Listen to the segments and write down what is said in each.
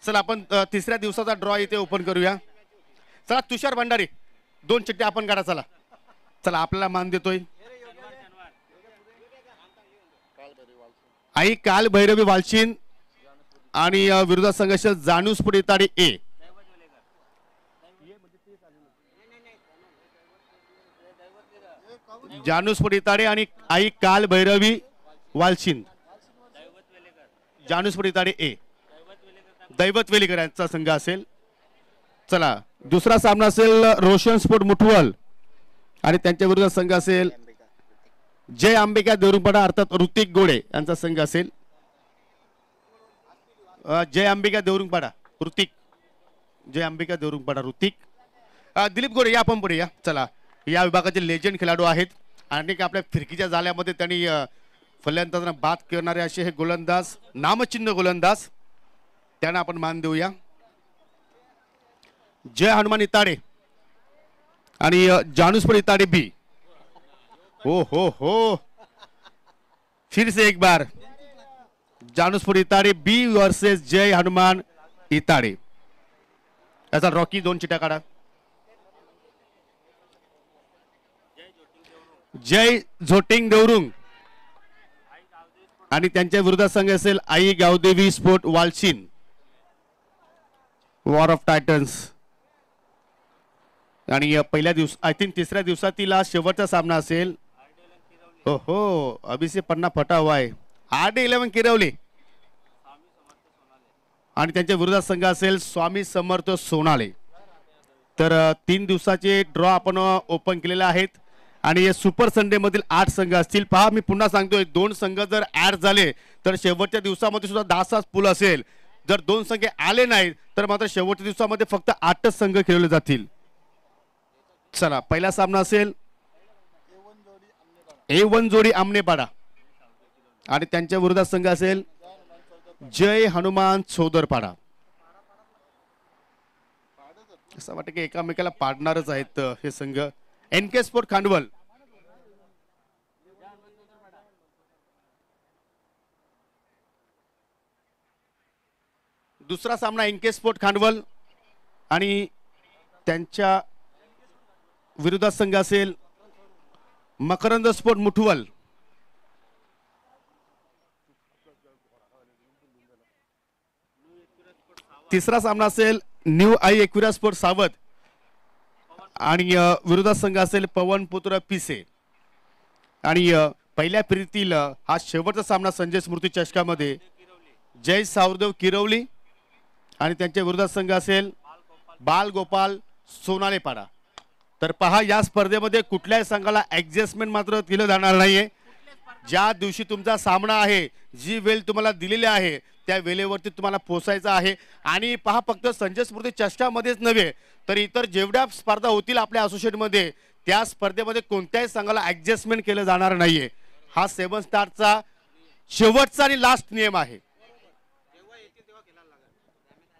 चला आपण तिसऱ्या दिवसाचा ड्रॉ इथे ओपन करूया. चला तुषार भंडारी 2 चिठ्ठ्या आपण काढा. चला चला आपल्याला मान देतोय. आई काल भैरवी वालशीन आणि विरोधा संघर्ष जाणूसपुर इताडे ए. जाणूसपुर इताडे आणि आई काल भैरवी वालशीन जाणूसपुर इताडे ए. दैवत वेलीकर यांचा संघ असेल. चला दुसरा सामना असेल रोशन स्पोर्ट मुठवल आणि त्यांच्या विरुद्ध संघ असेल जय अंबिका देवरुंगपाडा अर्थात ऋतिक गोडे यांचा संघ असेल. जय अंबिका देवरुंगपाडा ऋतिक. जय अंबिका देवरुंगपाडा ऋतिक. दिलीप गोडे या आपण पुढे या. चला या विभागाचे लेजंड खेळाडू आहेत आणि आपल्या फिरकीच्या जाल्यामध्ये त्यांनी फलंदाजांना बाद करणारे असे हे गोलंदाज नामचिन्ह गोलंदाज त्यांना आपण मान देऊया. जय हनुमान इताडे आणि जानुसपुर इताडे बी. हो हो हो फिर से एक बार जानुसपुर इताडे बी वर्सेस जय हनुमान इताडे. याचा रॉकी 2 चिठ्ठ्या काढा. जय झोटिंग देवरुंग आणि त्यांच्या विरोधात संघ असेल आई गावदेवी स्पोर्ट वालशीन वॉर ऑफ टायटन्स. आणि पहिल्या दिवस आय थिंक तिसऱ्या दिवसातील शेवटचा सामना असेल. हो हो अभिषेक पन्ना फटा हुआ है. 8-11 किरवले आणि त्यांच्या विरोधात संघ असेल स्वामी समर्थ सोनाळे. तर 3 दिवसाचे ड्रॉ आपण ओपन केलेले आहेत आणि सुपर संडे मधील 8 संघ असतील. पहा मी पुन्हा सांगतोय 2 संघ जर ऍड झाले तर शेवटच्या दिवसामध्ये सुद्धा 10 पूल असेल. जर 2 संघ आले नाहीत तर मात्र शेवटच्या दिवसामध्ये फक्त 8च संघ खेळले जातील. चला पहिला सामना असेल A1 जोडी आमनेपाडा आणि त्यांच्या विरोधात संघ असेल जय हनुमान चौदरपाडा. असं वाटतं की एकामेकाला पाडणारच आहेत हे संघ. NK स्पोर्ट खांडवल दुसरा सामना NK स्पोर्ट खांडवल आणि त्यांच्या विरोधात संघ असेल मकरंद स्पोर्ट मुठवल. तिसरा सामना असेल न्यू आई एक्विरा स्पोर्ट सावध आणि विरोधात संघ असेल पवन पुत्र पिसे. आणि पहिल्या फेरीतील हा शेवटचा सामना संजय स्मृती चषकामध्ये जय सावरदेव किरवली आणि त्यांच्या विरोधात संघ असेल बाल गोपाल सोनालेपाडा. तर पहा या स्पर्धेमध्ये कुठल्याही संघाला ऍडजस्टमेंट मात्र दिलं जाणार नाहीये. ज्या दिवशी तुमचा सामना आहे जी वेळ तुम्हाला दिलेली आहे त्या वेळेवरती तुम्हाला पोहोचायचं आहे. आणि पहा फक्त संजय स्मृती चषकामध्येच नव्हे तर इतर जेवढ्या स्पर्धा होतील आपल्या असोसिएटमध्ये त्या स्पर्धेमध्ये कोणत्याही संघाला ऍडजस्टमेंट केलं जाणार नाहीये. हा 7 स्टारचा शेवटचा आणि लास्ट नियम आहे.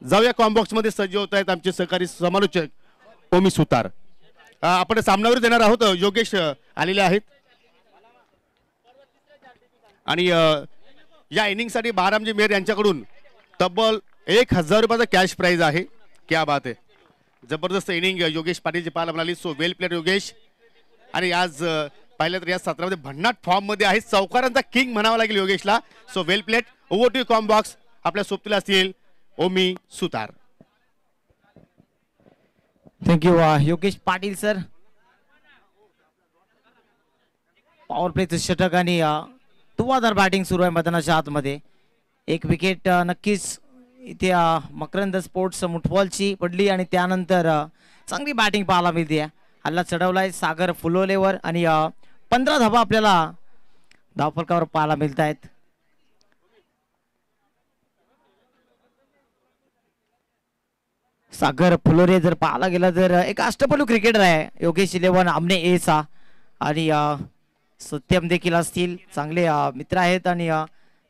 जाऊया कॉम्बॉक्स मध्ये सज्ज होत आहेत आमचे सहकारी समालोचक ओमी सुतार. आपण सामनावर देणार आहोत. योगेश आलेले आहेत आणि या इनिंगसाठी बहारामजी मेहर यांच्याकडून तब्बल 1000 रुपयाचा कॅश प्राइज आहे. क्या बात आहे. जबरदस्त इनिंग योगेश पाटीलची पाहायला मिळाली. So well played Yogesh. आणि आज पाहिलं तर या सत्रामध्ये भन्नाट फॉर्म मध्ये आहे. चौकारांचा किंग म्हणावा लागेल योगेशला. So well played. Over two कॉम्बॉक्स. आपल्या सोबतीला असतील Omi Sutar. Thank you Yogesh Patil sir. Power प्लेचं षटक आणि धुवाधार बॅटिंग सुरू आहे मैदानाच्या आतमध्ये. एक विकेट नक्कीच इथे मकरंद स्पोर्ट्स मुठवलची पडली आणि त्यानंतर चांगली बॅटिंग पाहायला मिळते. हल्ला चढवलाय सागर फुलोलेवर आणि 15 धावा आपल्याला धावफलकावर पाहायला मिळत आहेत. सागर फुलोरे जर पाहायला गेला तर एक अष्टपैलू क्रिकेटर आहे योगेश 11 आमने ए चा. आणि सत्यम देखील असतील. चांगले मित्र आहेत आणि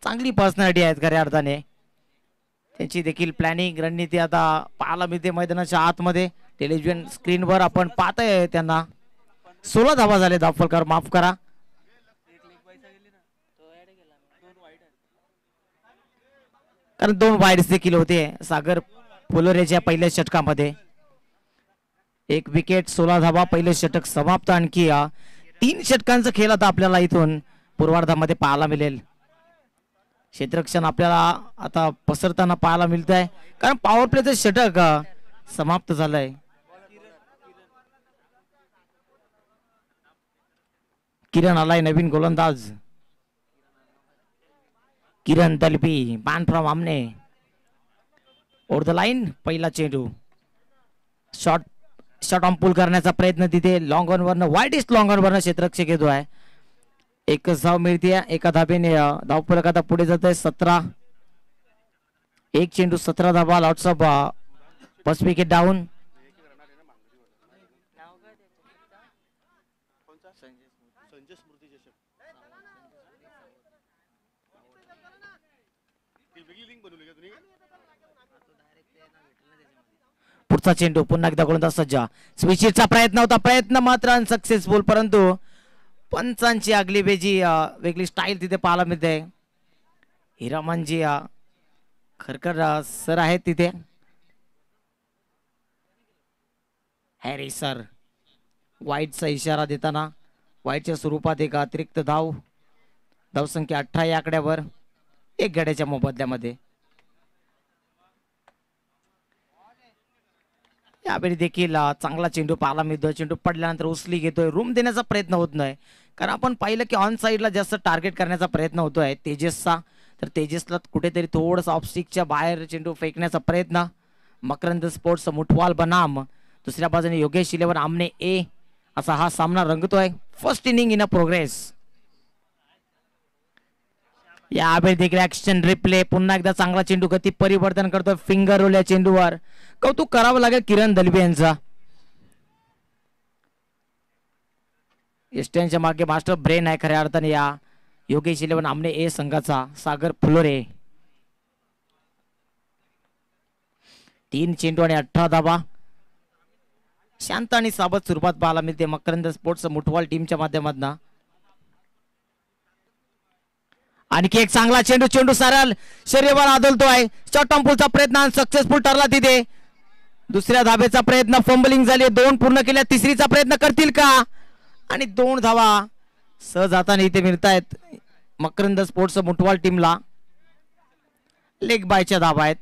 चांगली पर्सनॅलिटी आहेत खऱ्या अर्थाने. त्यांची देखील प्लॅनिंग रणनीती आता पाहायला मिळते मैदानाच्या आतमध्ये. टेलिव्हिजन स्क्रीनवर आपण पाहतोय त्यांना 16 धावा झाले धावफलकावर, माफ करा. कारण 2 वाईड्स देखील होते सागर फुलोरेच्या पहिल्या षटकामध्ये. 1 विकेट 16 धावा, पहिले षटक समाप्त. आणखी 3 षटकांचा खेळ आता आपल्याला इथून पूर्वार्धामध्ये पाहायला मिळेल. क्षेत्ररक्षण आपल्याला आता पसरताना पाहायला मिळत आहे कारण पॉवर प्लेचं षटक समाप्त झालंय. किरण आलाय नवीन गोलंदाज. किरण दलबी बॅन फ्रॉम आमने ओव्हर द लाईन. पहिला चेंडू शॉट ऑन पुल करण्याचा प्रयत्न तिथे लॉंग ऑन वरनं, वाईटेस्ट लॉंग ऑन वरनं क्षेत्ररक्षक येतोय. एकच धाव मिळते. एका धावेने धावफलक आता पुढे जात आहे. 17 एक चेंडू 17 धावा. Lots of first wicket down. पुढचा चेंडू पुन्हा एकदा गोलंदाज सज्ज. स्विचिटचा प्रयत्न होता, प्रयत्न मात्र अनसक्सेसफुल. परंतु पंचांची आगली बेजी वेगळी स्टाईल तिथे पाहायला मिळते. हिरामनजी खरकर सर आहेत तिथे. हॅरी सर वाईटचा इशारा देताना वाईटच्या स्वरूपात एक अतिरिक्त धावसंख्या 18 या आकड्यावर 1 गड्याच्या मोबदल्यामध्ये. यावेळी देखील चांगला चेंडू पाहायला मिळतोय. चेंडू पडल्यानंतर उचली घेतोय. रूम देण्याचा प्रयत्न होत नाही कारण आपण पाहिलं की ऑन साईडला जास्त टार्गेट करण्याचा प्रयत्न होतोय तेजसचा. तर तेजसला कुठेतरी थोडस ऑफस्टिकच्या बाहेर चेंडू फेकण्याचा प्रयत्न. मकरंद स्पोर्ट्स मुठवाल बनाम, दुसऱ्या बाजूने योगेश इलेव्हन आमने ए असा हा सामना रंगतोय. First inning in a progress. यावेळी देखील ऍक्शन रिप्ले. पुन्हा एकदा चांगला चेंडू गती परिवर्तन करतोय. फिंगर रोल या चेंडूवर कौतुक करावं लागेल किरण दलबी यांचा. एस्टनच्या मागे मास्टर ब्रेन आहे खऱ्या अर्थाने या योगेश इलेव्हन आमने ए संघाचा सागर फुलोरे. 3 चेंडू आणि 18 धावा. शांत आणि सावध स्वरूपात पाहायला मिळते मकरंद स्पोर्ट्स मुठवाल टीमच्या माध्यमातून. आणखी एक चांगला चेंडू. चेंडू सरळ शरीरावर आदळतोय. शॉर्ट ऑन पुलचा प्रयत्न सक्सेसफुल ठरला तिथे. दुसऱ्या धावेचा प्रयत्न फंबलिंग झाली. 2 पूर्ण केल्या. तिसरीचा प्रयत्न करतील का? आणि 2 धावा सहज हाताने इथे मिळतायत मकरंद स्पोर्ट्स मुठवाल टीमला. लेग बायच्या धावा आहेत.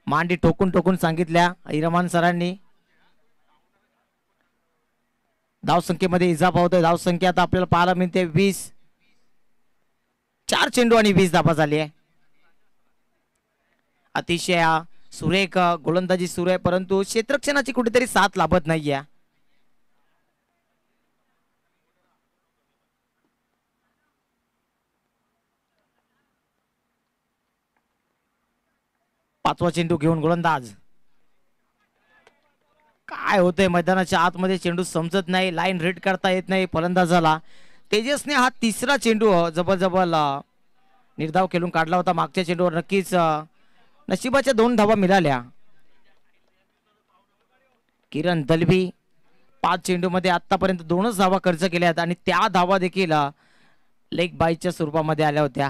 मांडी ठोकून ठोकून सांगितल्या इरमान सरांनी. धावसंख्येमध्ये इजाफा होतोय. धावसंख्या आता आपल्याला पाहायला मिळते 20. 4 चेंडू आणि 20 धावा झाली आहे. अतिशय सुरेख गोलंदाजी सुरू आहे परंतु क्षेत्ररक्षणाची कुठेतरी साथ लाभत नाहीये. पाचवा चेंडू घेऊन गोलंदाज. काय होतंय मैदानाच्या आतमध्ये चेंडू समजत नाही. लाईन रीड करता येत नाही फलंदाजाला. तेजसने हा तिसरा चेंडू जबरजबर निर्धाव खेळून काढला होता. मागच्या चेंडूवर नक्कीच नशिबाच्या 2 धावा मिळाल्या. किरण दलबी 5 चेंडू मध्ये आतापर्यंत 2च धावा खर्च केल्यात आणि त्या धावा देखील लेग बाईच्या स्वरूपामध्ये आल्या होत्या.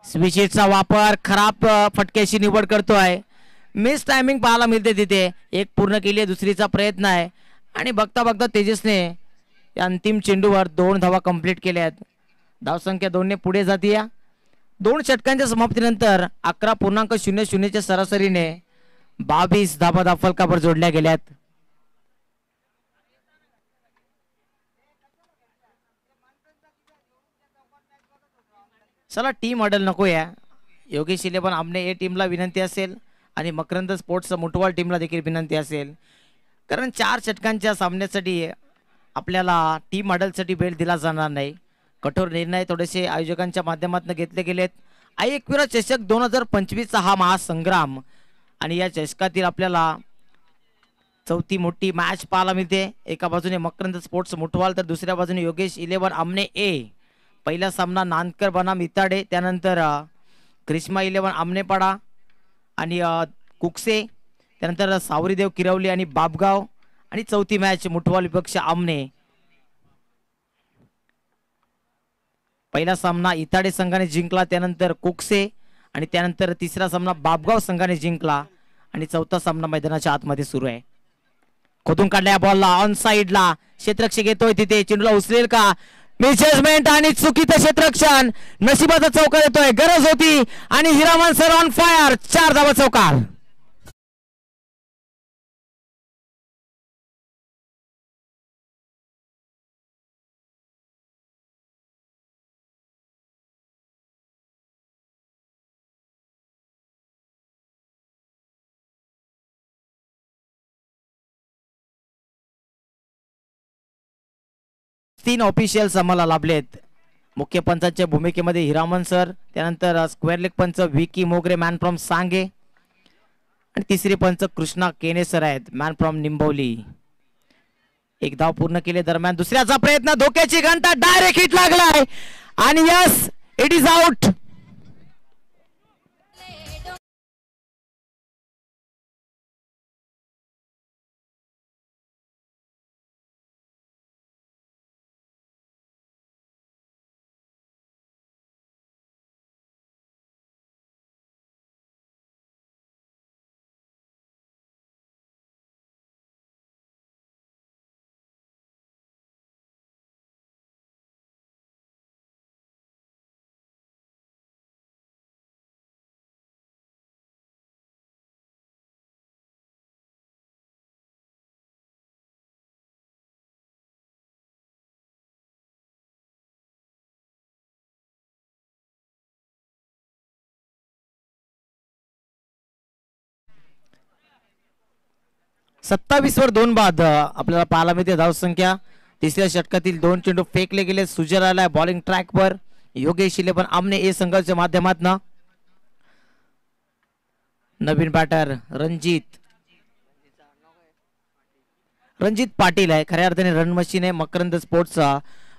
स्विचचा वापर खराब फटक्याची निवड करतोय. मिस टायमिंग पाहायला मिळते तिथे. 1 पूर्ण केली आहे. दुसरीचा प्रयत्न आहे आणि बघता बघता तेजसने या अंतिम चेंडूवर 2 धावा कंप्लीट केल्यात. धावसंख्या 2 ने पुढे जाते. 2 षटकांच्या समाप्तीनंतर 11.00 च्या सरासरीने 22 धावा धावफलकावर जोडल्या गेल्यात. चला टीम अडल नको या. योगेश इलेव्हन आमने ए टीमला विनंती असेल आणि मकरंद स्पोर्ट्स मुठवाल टीमला देखील विनंती असेल कारण 4 षटकांच्या सामन्यासाठी आपल्याला टीम अडलसाठी भेट दिला जाणार नाही. कठोर निर्णय थोडेसे आयोजकांच्या माध्यमातून घेतले गेलेत. एकविरा चषक 2025 चा हा महासंग्राम आणि या चषकातील आपल्याला चौथी मोठी मॅच पाहायला मिळते. एका बाजूने मकरंद स्पोर्ट्स मुठवाल तर दुसऱ्या बाजूने योगेश इलेव्हन आमने ए. पहिला सामना नांदकर बनाम इताडे, त्यानंतर क्रिश्मा इलेव्हन आमनेपाडा आणि कुकसे, त्यानंतर सावरीदेव किरवली आणि बाबगाव, आणि चौथी मॅच मुठवाल विपक्ष आमने. पहिला सामना इताडे संघाने जिंकला, त्यानंतर कुकसे, आणि त्यानंतर तिसरा सामना बाबगाव संघाने जिंकला, आणि चौथा सामना मैदानाच्या आतमध्ये सुरू आहे. खोदून काढल्या बॉलला ऑन साइडला क्षेत्ररक्षक येतोय, तिथे चेंडूला उचलेल का, मिसजमेंट आणि चुकीचं क्षेत्ररक्षण. नशिबाचा चौकार येतोय, गरज होती, आणि हिरामन सर ऑन फायर, 4 धावा चौकार. तीन ऑफिशियल्स आम्हाला लाभलेत. मुख्य पंचांच्या भूमिकेमध्ये हिरामन सर, त्यानंतर स्क्वेअर लेग पंच विकी मोगरे मॅन फ्रॉम सांगे, आणि तिसरे पंच कृष्णा केने सर आहेत मॅन फ्रॉम निंबवली. एक धाव पूर्ण केले दरम्यान दुसऱ्याचा प्रयत्न, धोक्याची घंटा, डायरेक्ट हिट लागलाय, आणि यस, इट इज आउट. वर 2 बाद आपल्याला पाहायला मिळते धावसंख्या. तिसऱ्या षटकातील 2 चेंडू फेकले गेले. सुजराला बॉलिंग ट्रॅकवर योगेश शिले पण आमने ए संघाच्या माध्यमातून. नवीन बॅटर रणजित पाटील आहे, खऱ्या अर्थाने रन मशीन आहे मकरंद स्पोर्ट्सचा.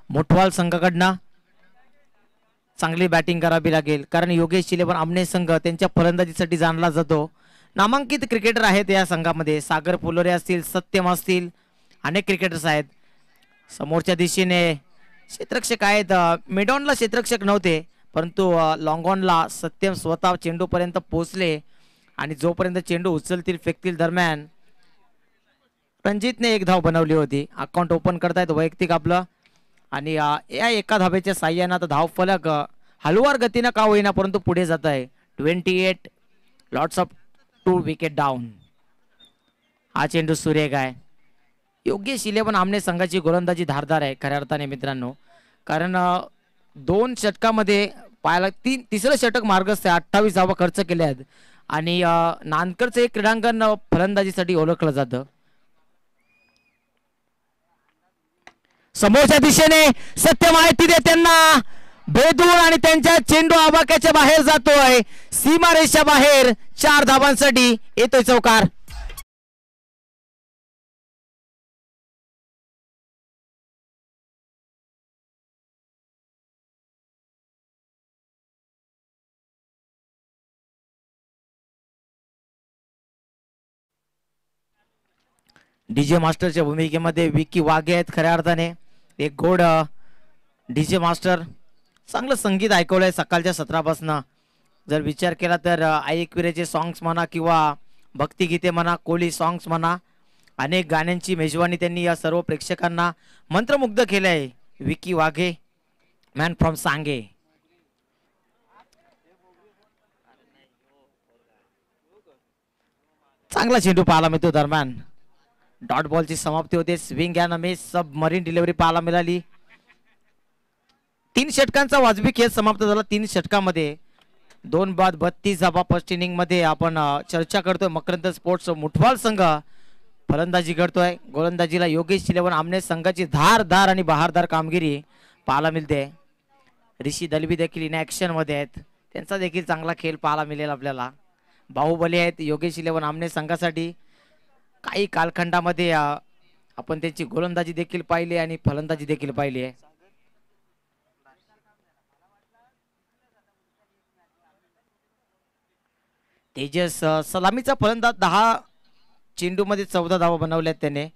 मोठवाल संघाकडनं चांगली बॅटिंग करावी लागेल, कारण योगेश शिले पण आमने संघ त्यांच्या फलंदाजीसाठी जाणला जातो. नामांकित क्रिकेटर आहेत या संघामध्ये, सागर पुलोरे असतील, सत्यम असतील, अनेक क्रिकेटर्स आहेत. समोरच्या दिशेने क्षेत्ररक्षक आहेत, मिडॉनला क्षेत्ररक्षक नव्हते, परंतु लॉंगॉनला सत्यम स्वतः चेंडूपर्यंत पोहोचले, आणि जोपर्यंत चेंडू उचलतील फेकतील दरम्यान रणजितने 1 धाव बनवली होती. अकाउंट ओपन करतायत वैयक्तिक आपलं, आणि या एका धावेच्या साह्यानं आता धाव फलक हलवार गतीनं का होईना परंतु पुढे जात आहे. 28 लॉट्स ऑफ 2 विकेट डाऊन. हा चेंडू सुरेख आहे. योग्य शिले पण आमने संघाची गोलंदाजी धारदार आहे खऱ्या अर्थाने मित्रांनो, कारण 2 षटकामध्ये पाहायला तिसरं षटक मार्गस्थ 28 धावा खर्च केल्या आहेत, आणि नानकरचं एक क्रीडांगण फलंदाजीसाठी ओळखलं जातं. समोरच्या दिशेने सत्य माहिती दे त्यांना भेदून, आणि त्यांच्या चेंडू आबाक्याच्या बाहेर जातोय, सीमारेषा बाहेर. 4 धावांसाठी येतोय चौकार. डीजे मास्टरच्या भूमिकेमध्ये विकी वाघे आहेत खऱ्या अर्थाने. एक गोड डीजे मास्टर, चांगलं संगीत ऐकवलंय सकाळच्या सत्रापासून. जर विचार केला तर ऐकविरेचे सॉंग्स म्हणा किंवा भक्तिगीते म्हणा, कोली सॉंग्स म्हणा, अनेक गाण्यांची मेजवानी त्यांनी या सर्व प्रेक्षकांना मंत्रमुग्ध केले आहे. विकी वाघे मॅन फ्रॉम सांगे. चांगला चेंडू पाहायला मिळतो दरम्यान. डॉट बॉलची समाप्ती होते. Swing and miss submarine delivery पाहायला मिळाली. 3 षटकांचा वाजवी खेळ समाप्त झाला. 3 षटकामध्ये 2 बाद 32 धावा. फर्स्ट इनिंग मध्ये आपण चर्चा करतोय मकरंद स्पोर्ट्स मुठवाल संघ फलंदाजी करतोय. गोलंदाजीला योगेश शिलेवन आमने संघाची धारदार आणि बहारदार कामगिरी पाहायला मिळते. ऋषी दलवी देखील इन ऍक्शन मध्ये आहेत, त्यांचा देखील चांगला खेळ पाहायला मिळेल आपल्याला. बाहुबली आहेत योगेश इलेवन आमने संघासाठी. काही कालखंडामध्ये आपण त्यांची गोलंदाजी देखील पाहिली आणि फलंदाजी देखील पाहिली आहे. तेजस सलामीचा फलंदाज 10 चेंडूमध्ये 14 धावा बनवल्यात त्याने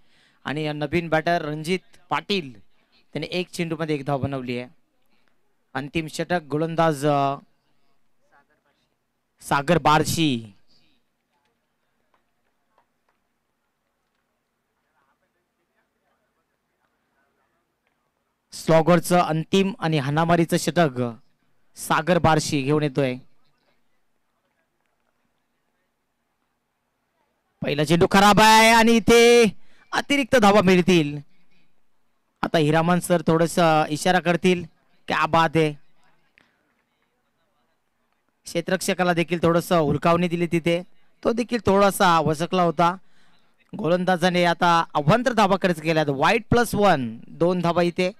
आणि नवीन बॅटर रणजित पाटील त्याने 1 चेंडूमध्ये 1 धाव बनवली आहे. अंतिम षटक गोलंदाज सागर बारशी. स्लॉगरचं अंतिम आणि हाणामारीचं षटक सागर बारशी घेऊन येतोय. पहिला चेंडू खराब आहे आणि इथे अतिरिक्त धावा मिळतील. आता हिरामन सर थोडस इशारा करतील. क्या बात आहे. क्षेत्ररक्षकाला देखील थोडस हुलकावणी दिली तिथे. तो देखील थोडासा वसकला होता. गोलंदाजाने आता अभ्यंतर धावा खर्च केल्यात. वाईट +1 2 धावा इथे.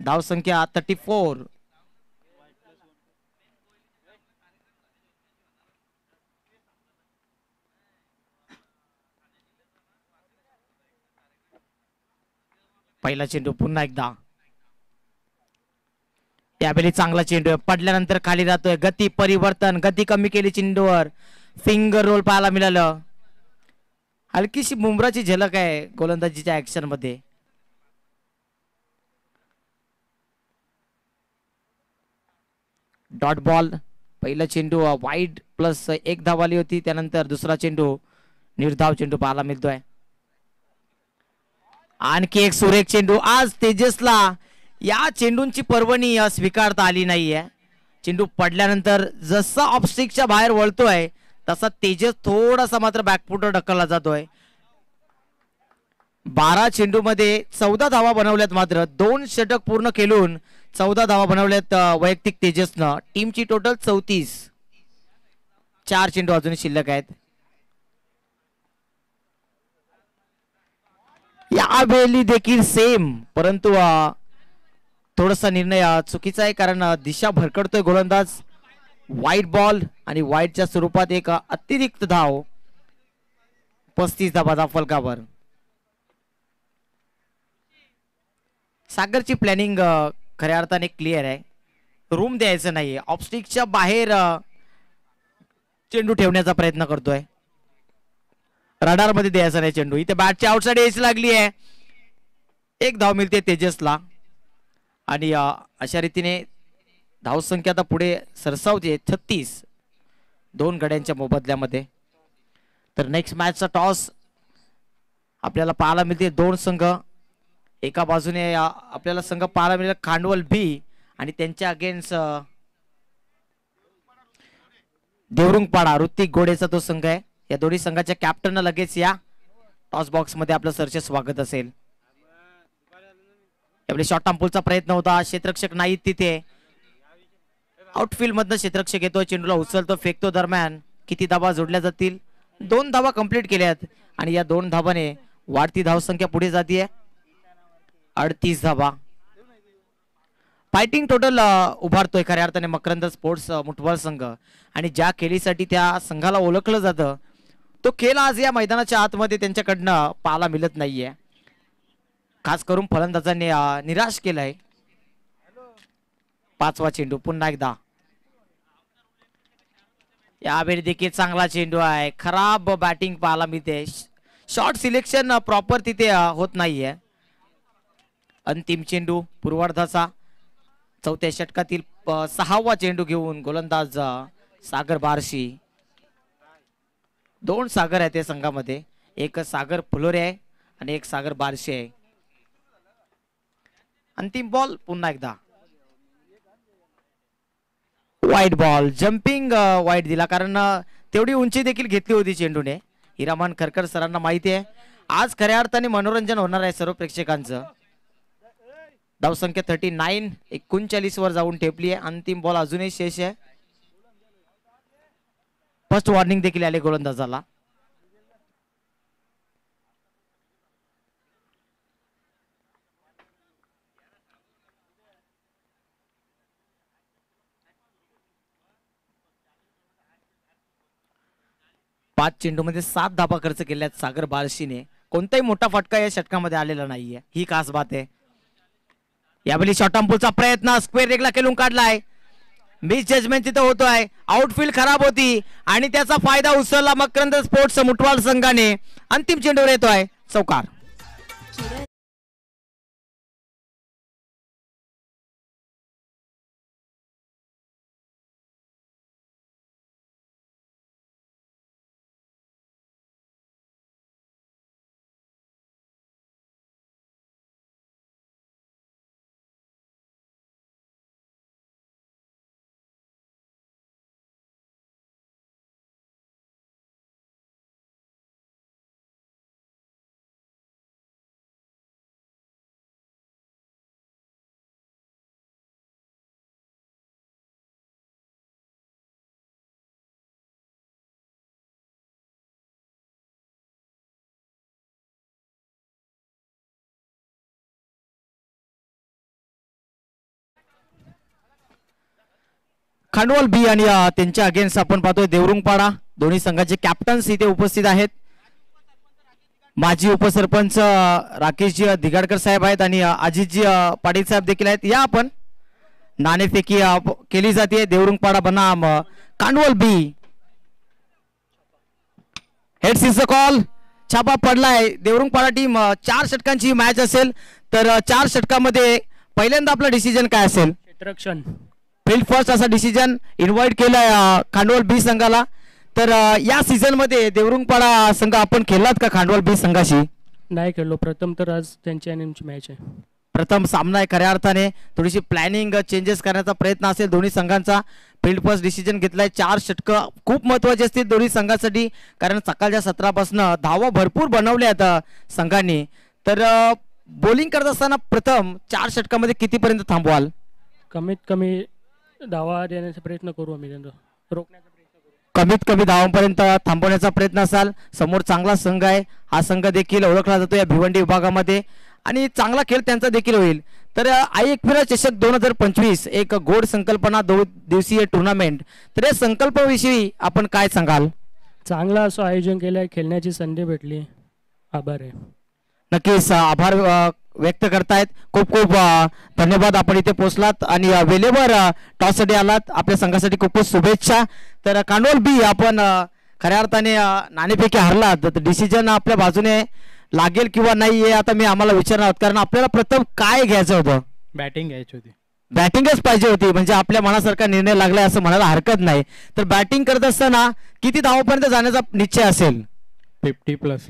धाव संख्या 34. पहिला चेंडू पुन्हा एकदा. त्यावेळी चांगला चेंडू पडल्यानंतर खाली राहतोय. गती परिवर्तन, गती कमी केली चेंडूवर. फिंगर रोल पाहायला मिळालं. हलकीशी बुमराची झलक आहे गोलंदाजीच्या ऍक्शन मध्ये. Dot ball. पहिला चेंडू वाईड +1 धाव आली होती. त्यानंतर दुसरा चेंडू निर्धाव चेंडू पाहायला मिळतोय. आणखी एक सुरेख चेंडू. आज तेजसला या चेंडूंची पर्वणी स्वीकारता आली नाहीये. चेंडू पडल्यानंतर जसा ऑफस्टिकच्या बाहेर वळतोय तसा तेजस थोडासा मात्र बॅकफुटवर ढकलला जातोय. 12 चेंडू मध्ये 14 धावा बनवल्यात. मात्र 2 षटक पूर्ण केलून 14 धावा बनवल्यात वैयक्तिक तेजसनं. टीमची टोटल 34. 4 चेंडू अजूनही शिल्लक आहेत. यावेळी देखील सेम, परंतु थोडासा निर्णय चुकीचा आहे कारण दिशा भरकडतोय गोलंदाज. वाईट बॉल आणि वाईटच्या स्वरूपात एक अतिरिक्त धाव. 35 धावा फलकावर. सागरची प्लॅनिंग खऱ्या अर्थाने क्लिअर आहे. रूम द्यायचं नाहीये. ऑफस्टिकच्या बाहेर चेंडू ठेवण्याचा प्रयत्न करतोय. रडार मध्ये द्यायचा नाही चेंडू. इथे बॅटची आउटसाइड यायची लागली आहे. 1 धाव मिळते तेजसला आणि अशा रीतीने धावसंख्या आता पुढे सरसावते 36 2 गड्यांच्या मोबदल्यामध्ये. तर नेक्स्ट मॅचचा टॉस आपल्याला पाहायला मिळते. 2 संघ. एका बाजूने आपल्याला संघ पाहायला मिळेल खांडवल बी आणि त्यांच्या अगेन्स्ट देवरुंगपाडा ऋतिक गोडेचा तो संघ आहे. या दोन्ही संघाच्या कॅप्टन लगेच या टॉस बॉक्स मध्ये आपलं सरचे स्वागत असेल. त्यावेळी शॉर्ट टर्म प्रयत्न होता. क्षेत्ररक्षक नाही तिथे. आउटफील्ड मधनं क्षेत्ररक्षक येतोय. चेंडूला उचलतो, फेकतो. दरम्यान किती धावा जोडल्या जातील? 2 धावा कंप्लीट केल्यात आणि या 2 धावाने वाढती धावसंख्या पुढे जातीये 38 धावा. फायटिंग टोटल उभारतोय खऱ्या अर्थाने मकरंद स्पोर्ट्स मुठबळ संघ आणि ज्या खेळीसाठी त्या संघाला ओळखलं जातं तो खेळ आज या मैदानाच्या आतमध्ये त्यांच्याकडनं पाहायला मिळत नाहीये. खास करून फलंदाजांनी निराश केलाय. 5वा चेंडू पुन्हा एकदा. यावेळी देखील चांगला चेंडू आहे. खराब बॅटिंग पाहायला मिळते. शॉर्ट सिलेक्शन प्रॉपर तिथे होत नाहीये. अंतिम चेंडू पूर्वार्धाचा. 4थ्या षटकातील 6वा चेंडू घेऊन गोलंदाज सागर बारशी. 2 सागर आहेत या संघामध्ये. एक सागर फुलोरे आहे आणि एक सागर बारशी आहे. अंतिम बॉल पुन्हा एकदा. वाईट बॉल. जम्पिंग वाईट दिला कारण तेवढी उंची देखील घेतली होती चेंडूने. हिरामन खरकर सरांना माहिती आहे आज खऱ्या अर्थाने मनोरंजन होणार आहे सर्व प्रेक्षकांचं. धावसंख्या 39 39 वर जाऊन ठेपली आहे. अंतिम बॉल अजूनही शेष आहे. फर्स्ट वॉर्निंग देखील आले गोलंदाजाला. पाच चेंडूमध्ये 7 धाबा खर्च केल्यात सागर बारशीने. कोणताही मोठा फटका या षटकामध्ये आलेला नाहीये. ही खास बात आहे. यावेळी शॉर्ट टर्म प्रयत्न स्क्वेअर रेगला खेळून काढलाय. मिस जजमेंट तिथं होतोय, आउटफील्ड खराब होती आणि त्याचा फायदा उचलला मकरंद स्पोर्ट्स मुठवाल संघाने. अंतिम चेंडूवर येतोय चौकार. खांडवल बी आणि त्यांच्या अगेन्स्ट आपण पाहतोय देवरुंगपाडा. दोन्ही संघाचे कॅप्टन्स इथे उपस्थित आहेत. माजी उपसरपंच राकेशजी दिगाडकर साहेब आहेत आणि अजितजी पाटील साहेब देखील आहेत. या आपण नाणेफेकी केली जाते. देवरुंगपाडा बनाम Khandwal B. Heads is the call. छापा पडलाय. देवरुंगपाडा टीम 4 षटकांची मॅच असेल तर 4 षटकामध्ये पहिल्यांदा आपला डिसिजन काय असेल? क्षेत्ररक्षण फील्ड फर्स्ट असा डिसिजन इन्व्हाइट केलाय खांडवल बी संघाला. तर या सीझन मध्ये देवरुंगपाडा संघ आपण खेळलात का खांडवल बी संघाशी? नाही खेळलो. प्रथम तर आज त्यांची आणि आमची मॅच आहे. प्रथम सामना आहे. खऱ्या अर्थाने थोडीशी प्लॅनिंग चेंजेस करण्याचा प्रयत्न असेल दोन्ही संघांचा. फील्ड फर्स्ट डिसिजन घेतलाय. 4 षटकं खूप महत्वाची असतील दोन्ही संघांसाठी, कारण सकाळच्या सत्रापासून धावा भरपूर बनवल्या आहेत संघांनी. तर बॉलिंग करत असताना प्रथम 4 षटकामध्ये कितीपर्यंत थांबवाल? कमीत कमी धावा देण्याचा प्रयत्न करू आम्ही. त्यांना रोखण्याचा प्रयत्न करू. कमीत कमी धावांपर्यंत थांबवण्याचा प्रयत्न असाल. समोर चांगला संघ आहे. हा संघ देखील ओळखला जातो या भिवंडी विभागामध्ये आणि चांगला खेळ त्यांचा देखील होईल. तर आई एकविरा चषक 2025 एक गोड संकल्पना 2 दिवसीय टुर्नामेंट. तर या संकल्पाविषयी आपण काय सांगाल? चांगला असं आयोजन केलं आहे. खेळण्याची संधी भेटली. आभार आहे. नक्कीच आभार व्यक्त करतायत. खूप खूप धन्यवाद. आपण इथे पोहोचलात आणि वेळेवर टॉससाठी आलात. आपल्या संघासाठी खूप खूप शुभेच्छा. तर खांडवल बी आपण खऱ्या अर्थाने नाणेफेकी हरलात. डिसिजन आपल्या बाजूने लागेल किंवा नाही हे आता मी आम्हाला विचारणार आहोत, कारण आपल्याला प्रथम काय घ्यायचं होतं? बॅटिंग घ्यायची होती. बॅटिंगच पाहिजे होती. म्हणजे आपल्या मनासारखा निर्णय लागलाय असं म्हणायला हरकत नाही. तर बॅटिंग करत असताना किती धावापर्यंत जाण्याचा निश्चय असेल? 50+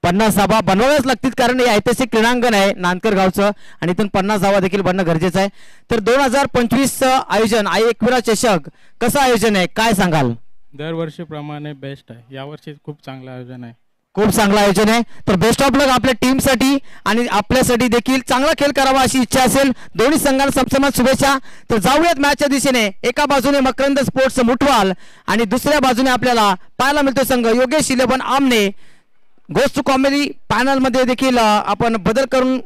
50 धावा बनवाव्याच लागतील, कारण हे ऐतिहासिक क्रीडांगण आहे नांदकर गावचं आणि इथून 50 धावा देखील बनणं गरजेचं आहे. तर 2025 आयोजन आई एकविरा चषक कसं आयोजन आहे काय सांगाल? दरवर्षीप्रमाणे बेस्ट आहे. यावर्षी खूप चांगलं आयोजन आहे. खूप चांगलं आयोजन आहे. तर बेस्ट ऑफ लक आपल्या टीमसाठी आणि आपल्यासाठी देखील चांगला खेळ करावा अशी इच्छा असेल. दोन्ही संघांना समसमान शुभेच्छा. तर जाऊयात मॅचच्या दिशेने. एका बाजूने मकरंद स्पोर्ट्स मुठवाल आणि दुसऱ्या बाजूने आपल्याला पाहायला मिळतो संघ योगेश इलेवन आमने. गोस्ट टू कॉमेडी पॅनल मध्ये देखील आपण बदल करून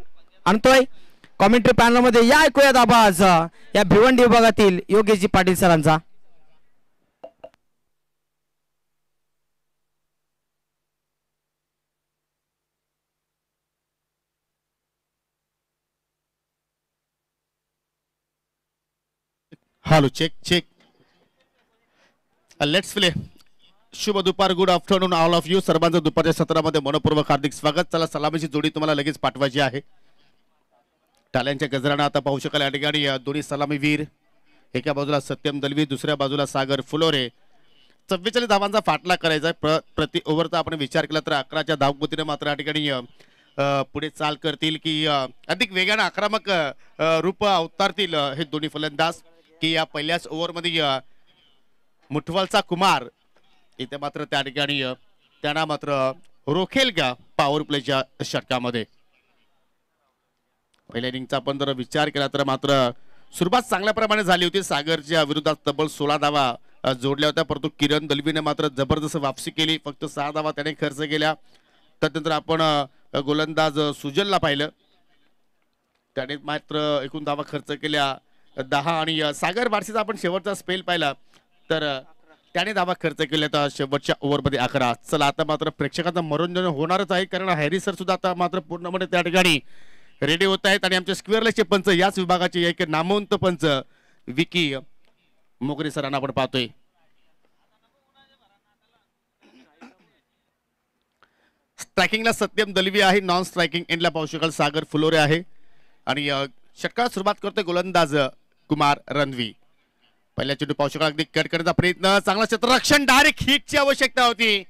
आणतोय. कॉमेंट्री पॅनल मध्ये या ऐकूयात आवाज या भिवंडी विभागातील योगेशजी पाटील सरांचा. Hello check check. Let's play. शुभ दुपार. Good afternoon all of you. सर्वांचं दुपारच्या सत्रामध्ये मनपूर्वक हार्दिक स्वागत. चला सलामीची जोडी तुम्हाला लगेच पाठवायची आहे. टाळ्यांच्या गजरानं आता पाहू शकाल या ठिकाणी दोन्ही सलामीवीर. एका बाजूला सत्यम दलवी, दुसऱ्या बाजूला सागर फुलोरे. 44 धावांचा फाटला करायचा आहे. प्रति ओव्हरचा आपण विचार केला तर 11च्या धावगतीने मात्र या ठिकाणी पुढे चाल करतील की अधिक वेगानं आक्रमक रूप अवतारतील हे दोन्ही फलंदाज, की या पहिल्याच ओव्हरमध्ये मुठवालचा कुमार इथे मात्र त्या ठिकाणी त्यांना मात्र रोखेल का पॉवर प्लेच्या षटकामध्ये. पहिल्या इनिंगचा आपण जर विचार केला तर मात्र सुरुवात चांगल्या प्रमाणे झाली होती. सागरच्या विरोधात तब्बल 16 धावा जोडल्या होत्या, परंतु किरण दलवीने मात्र जबरदस्त वापसी केली. फक्त 6 धावा त्याने खर्च केल्या. त्यानंतर आपण गोलंदाज सुजलला पाहिलं, त्याने मात्र एकूण धावा खर्च केल्या 10. आणि सागर बारसीचा आपण शेवटचा स्पेल पाहिला तर त्याने धावा खर्च केल्या तर शेवटच्या ओव्हरमध्ये 11. चला आता मात्र प्रेक्षकांचं मनोरंजन होणारच आहे, कारण हॅरी सर सुद्धा आता मात्र पूर्णपणे त्या ठिकाणी रेडी होत आहेत. आणि आमचे स्क्वेअरलेसचे पंच याच विभागाचे एक नामवंत पंच विकी मोगरे सरांना आपण पाहतोय. स्ट्रायकिंगला सत्यम दलवी आहे, नॉन स्ट्रायकिंग एंडला पाहू शकाल सागर फुलोरे आहे आणि षटकाला सुरुवात करतोय गोलंदाज कुमार रणवी. पहिल्या चेंडू पाहू शकाल अगदी कट करण्याचा प्रयत्न, चांगला क्षेत्ररक्षण, डायरेक्ट हिटची आवश्यकता होती.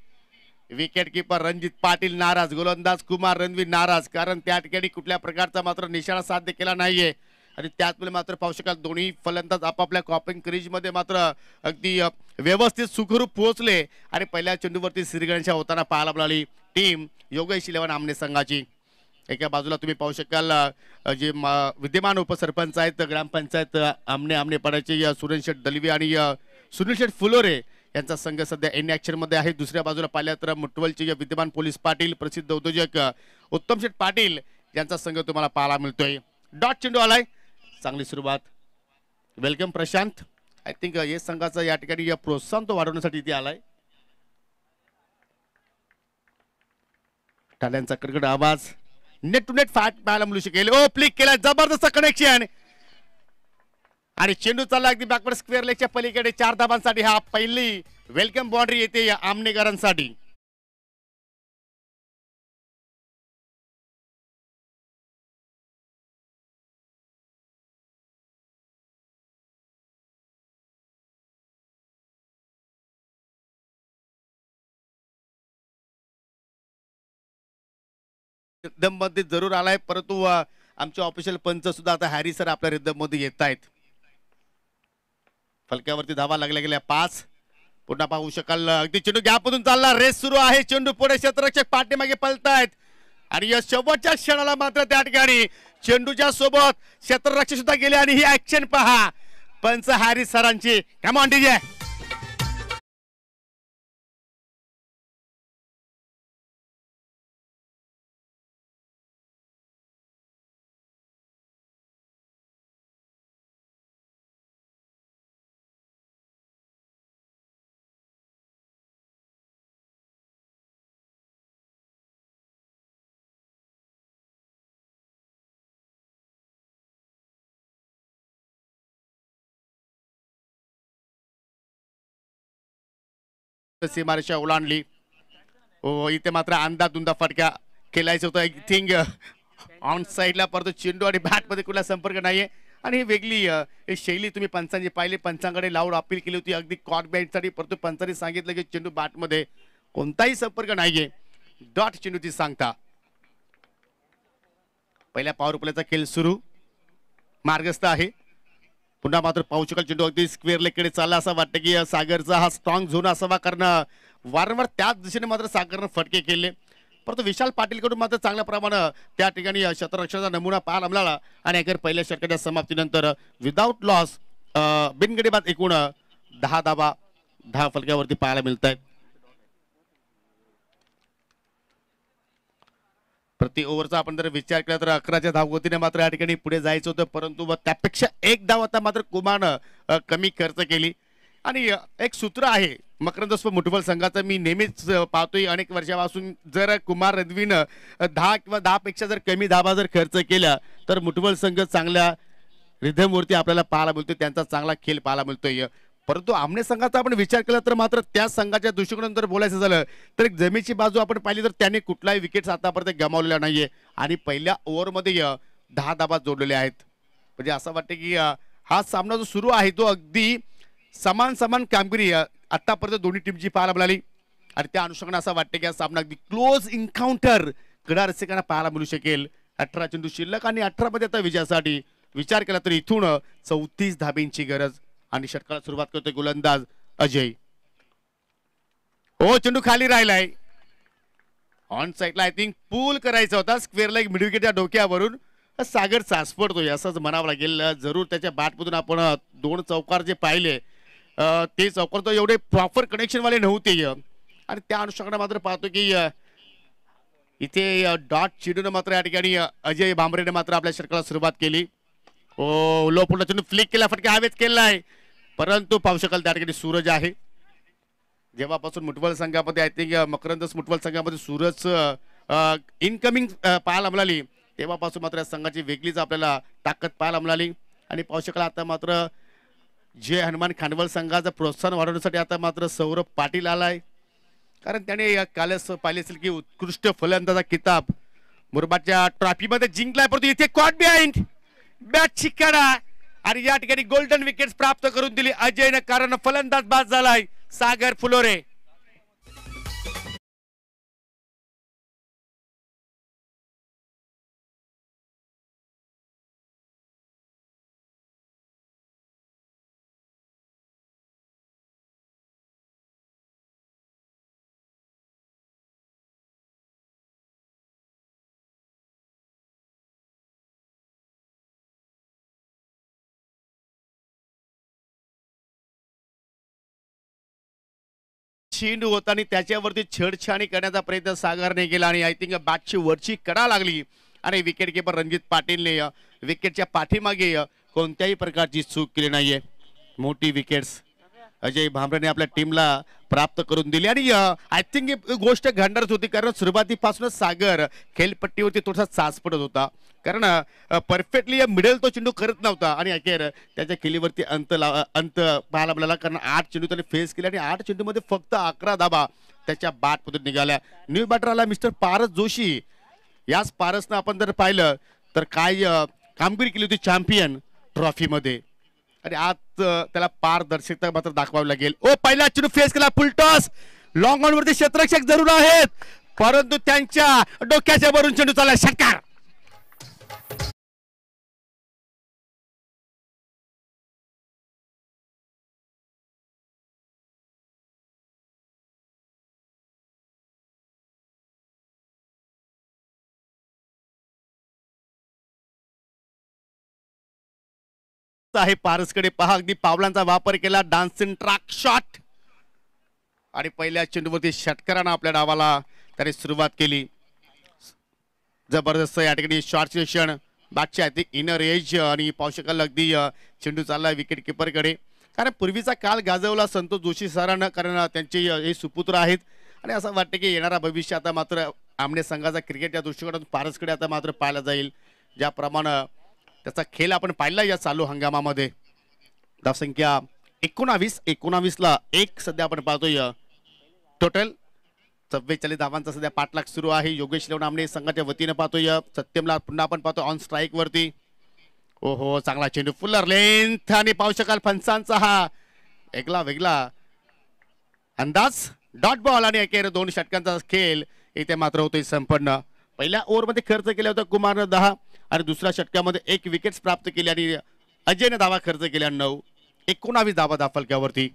विकेट किपर रणजित पाटील नाराज, गोलंदाज कुमार रणवी नाराज, कारण त्या ठिकाणी कुठल्या प्रकारचा मात्र निशाणा साध्य केला नाहीये आणि त्याचमुळे मात्र पाहू शकाल दोन्ही फलंदाज आपापल्या कॉपिंग क्रीज मध्ये मात्र अगदी व्यवस्थित सुखरूप पोहोचले आणि पहिल्या चेंडूवरती श्रीगणेशा होताना पाहायला मिळाली टीम योगेश 11 आमने संघाची. एका बाजूला तुम्ही पाहू शकाल जे विद्यमान उपसरपंच आहेत ग्रामपंचायत आमने पाड्याचे सुरेश शेठ दलवी आणि सुनील शेठ फुलोरे यांचा संघ सध्या इन ऍक्शन मध्ये आहे. दुसऱ्या बाजूला पाहिल्या तर मुटवलचे विद्यमान पोलीस पाटील प्रसिद्ध उद्योजक उत्तम शेठ पाटील यांचा संघ तुम्हाला पाहायला मिळतोय. डॉट चेंडू आलाय, चांगली सुरुवात, वेलकम प्रशांत. आय थिंक हे संघाचा या ठिकाणी या प्रोत्साहन तो वाढवण्यासाठी इथे आलाय. टाळ्यांचा कडकड आवाज, नेट टू नेट फॅट पाहायला मिळू शकेल. ओ फ्लिक केला, जबरदस्त कनेक्शन आणि चेंडू चालला अगदी बॅकवर्ड स्क्वेअर लेगच्या पलीकडे. 4 धावांसाठी हा पहिली वेलकम बाउंड्री येते या आमनेकरांसाठी. रिदम मध्ये जरूर आलाय, परंतु आमचे ऑफिशियल पंच सुद्धा आता हॅरी सर आपल्या रिदम मध्ये येत आहेत. फलक्यावरती धावा लागल्या गेल्या 5. पुन्हा पाहू शकाल अगदी चेंडू गॅपमधून चालला, रेस सुरू आहे. चेंडू पुढे, क्षेत्ररक्षक पाठीमागे पळतायत आणि या शेवटच्या क्षणाला मात्र त्या ठिकाणी चेंडूच्या सोबत क्षेत्ररक्षक सुद्धा गेले आणि ही ऍक्शन पहा पंच हॅरी सरांची. Come on DJ. सीमारेषा ओलांडली. इथे मात्र अंदा दुंदा फटका खेळायचं होतं. आय थिंक ऑन साईडला परत चेंडू आणि बॅट मध्ये कुठला संपर्क नाहीये आणि ही वेगळी शैली तुम्ही पंचांची पाहिली. पंचांकडे लावून अपील केली होती अगदी कॉट बॅट साठी, परंतु पंचांनी सांगितलं की चेंडू बॅट मध्ये कोणताही संपर्क नाहीये. डॉट चेंडूची सांगता. पहिल्या पॉवर प्लेचा खेळ सुरू, मार्गस्थ आहे. पुन्हा मात्र पाहू शकाल चेंडू अगदी स्क्वेअर लेगकडे चालला. असं वाटतं की सागरचा हा स्ट्रॉंग झोन असावा, कारण वारंवार त्याच दिशेने मात्र सागरनं फटके केले. परंतु विशाल पाटीलकडून मात्र चांगल्या प्रमाणात त्या ठिकाणी क्षेत्ररक्षणाचा नमुना पाहायला मिळाला आणि अखेर पहिल्या षटकाच्या समाप्तीनंतर विदाऊट लॉस बिनगडी बाद एकूण 10 धावा 10 फलक्यावरती पाहायला मिळत आहेत. प्रति ओव्हरचा आपण जर विचार केला तर 11च्या धावगतीने मात्र या ठिकाणी पुढे जायचं होतं, परंतु त्यापेक्षा एक धाव आता मात्र कुमारनं कमी खर्च केली. आणि एक सूत्र आहे मकरंद मुठवल संघाचं, मी नेहमीच पाहतोय अनेक वर्षापासून, जर कुमार रणवीनं 10 किंवा 10 पेक्षा जर कमी धावा जर खर्च केल्या तर मुठवल संघ चांगल्या रिधमवरती आपल्याला पाहायला मिळतोय, त्यांचा चांगला खेळ पाहायला मिळतोय. परंतु आमने संघाचा आपण विचार केला तर मात्र त्या संघाच्या दृष्टिकोनातून जर बोलायचं झालं तर एक जमेची बाजू आपण पाहिली तर त्याने कुठलाही विकेट आतापर्यंत गमावलेला नाहीये आणि पहिल्या ओव्हरमध्ये 10 धावा जोडलेल्या आहेत. म्हणजे असं वाटतं की हा सामना जो सुरू आहे तो अगदी समान कामगिरी आतापर्यंत दोन्ही टीमची पाहायला मिळाली आणि त्या अनुषंगाने असं वाटतं की हा सामना अगदी क्लोज एन्काउंटर कडा रसिकांना पाहायला मिळू शकेल. 18 चेंडू शिल्लक आणि 18 मध्ये आता विजयासाठी विचार केला तर इथून 34 धाब्यांची गरज आणि षटकाला सुरुवात करतोय गोलंदाज अजय. चेंडू खाली राहिलाय. ऑन साईडला आय थिंक पूल करायचा होता, स्क्वेअरला एक मिड विकेटच्या डोक्यावरून सागर सासपडतोय असंच म्हणावं लागेल. जरूर त्याच्या बॅटमधून आपण 2 चौकार जे पाहिले ते चौकार तर एवढे प्रॉपर कनेक्शन वाले नव्हते आणि त्या अनुषंगाने मात्र पाहतो की इथे डॉट चेंडून मात्र या ठिकाणी अजय भांबरेने मात्र आपल्या षटकाला सुरुवात केली. लो पुढला चेंडू फ्लिक केला, फटका हवेत केलाय, परंतु पाहू शकाल त्या ठिकाणी सूरज आहे. जेव्हापासून मुठवल संघामध्ये आय थिंक मकरंद मुठवल संघामध्ये सूरज इनकमिंग पाहायला मिळाली तेव्हापासून मात्र या संघाची वेगळीच आपल्याला ताकद पाहायला मिळाली आणि पाहू शकाल आता मात्र जय हनुमान खानवल संघाचं प्रोत्साहन वाढवण्यासाठी आता मात्र सौरभ पाटील आलाय, कारण त्याने कालच पाहिले असेल की उत्कृष्ट फलंदाजा किताब मुरबाडच्या ट्रॉफीमध्ये जिंकलाय, परंतु इथे कॉट बिहाइंड बॅट शिकाडा आणि या ठिकाणी गोल्डन विकेट प्राप्त करून दिली अजयनं, कारण फलंदाज बाद झालाय सागर फुलोरे. चेंडू होता आणि त्याच्यावरती छेडछाणी करण्याचा प्रयत्न सागरने केला आणि आय थिंक बॅटची वरची कडा लागली आणि विकेट किपर रणजित पाटीलने विकेटच्या पाठीमागे कोणत्याही प्रकारची चूक केली नाहीये. मोठी विकेट्स अजय भांबरेने आपल्या टीमला प्राप्त करून दिली आणि आय थिंक गोष्ट घडणारच होती, कारण सुरुवातीपासूनच सागर खेळपट्टीवरती थोडासा चाच पडत होता, कारण परफेक्टली मिडल तो चेंडू करत नव्हता आणि अखेर त्याच्या खेळीवरती अंत पाहायला मिळाला, कारण 8 चेंडू त्याने फेस केले आणि 8 चेंडूमध्ये फक्त 11 धाबा त्याच्या बॅटमधून निघाल्या. न्यू बॅटर आला मिस्टर पारस जोशी. याच पारसनं आपण जर पाहिलं तर काय कामगिरी केली होती चॅम्पियन ट्रॉफीमध्ये आणि आज त्याला पारदर्शकता मात्र दाखवावी लागेल. ओ पहिला चेंडू फेस केला, फुलटॉस लॉंग ऑन वरती क्षेत्ररक्षक जरूर आहेत, परंतु त्यांच्या डोक्याच्या वरून चेंडू चालला षटकार. आहे पारसकडे पहा, अगदी पावलांचा वापर केला, डान्सिंग ट्रॅक शॉट आणि पहिल्या चेंडूवरती षटकारानं आपल्या डावाला त्याने सुरुवात केली. जबरदस्त या ठिकाणी शॉर्ट सेशन बॅटच्या इनर एज आणि पाहू शकाल अगदी चेंडू चालला विकेट किपरकडे, कारण पूर्वीचा काल गाजवला संतोष जोशी सरांना, कारण त्यांचे हे सुपुत्र आहेत आणि असं वाटतं की येणारा भविष्य आता मात्र आमने संघाचा क्रिकेट या दृष्टिकोनातून पारसकडे आता मात्र पाहायला जाईल. ज्याप्रमाणे त्याचा खेळ आपण पाहिला या चालू हंगामामध्ये. धावसंख्या 19 एक सध्या आपण पाहतोय, टोटल 44 धावांचा सध्या पाठलाग सुरू आहे. योगेश लेवनामने संघाच्या वतीने पाहतोय, सत्यमला पुन्हा आपण पाहतो ऑन स्ट्राईक वरती. ओहो चांगला चेंडू फुल्लर लेंथ आणि पाहू शकाल फणसांचा हा वेगळा अंदाज, डॉट बॉल आणि अखेर 2 षटकांचा खेळ इथे मात्र होतोय संपन्न. पहिल्या ओव्हरमध्ये खर्च केला होता कुमारनं 10 आणि दुसऱ्या षटकामध्ये 1 विकेट प्राप्त केली आणि अजयने धावा खर्च केल्या 9. 19 धावा दाफलक्यावरती.